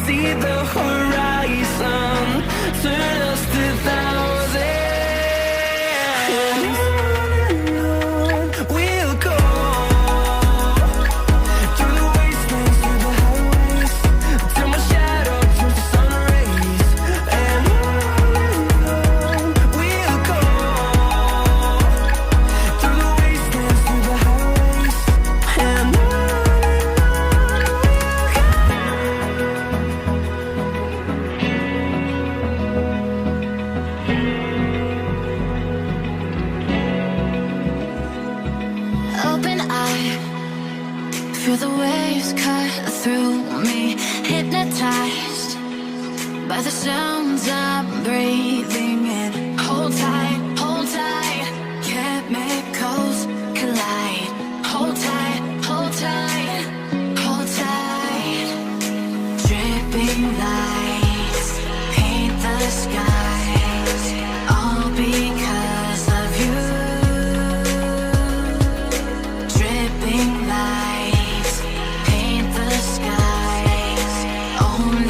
see the horizon, turn us to thousands. And on we'll go, through the wastelands, through the highways, till my shadow turns to sun rays. And on we'll go, through the wastelands, through the highways, and on. Open eye, feel the waves cut through me, hypnotized by the sounds I'm breathing in. Hold tight, chemicals collide. Hold tight, hold tight, hold tight. Dripping lights paint the skies, all because of you. Dripping lights paint the skies, only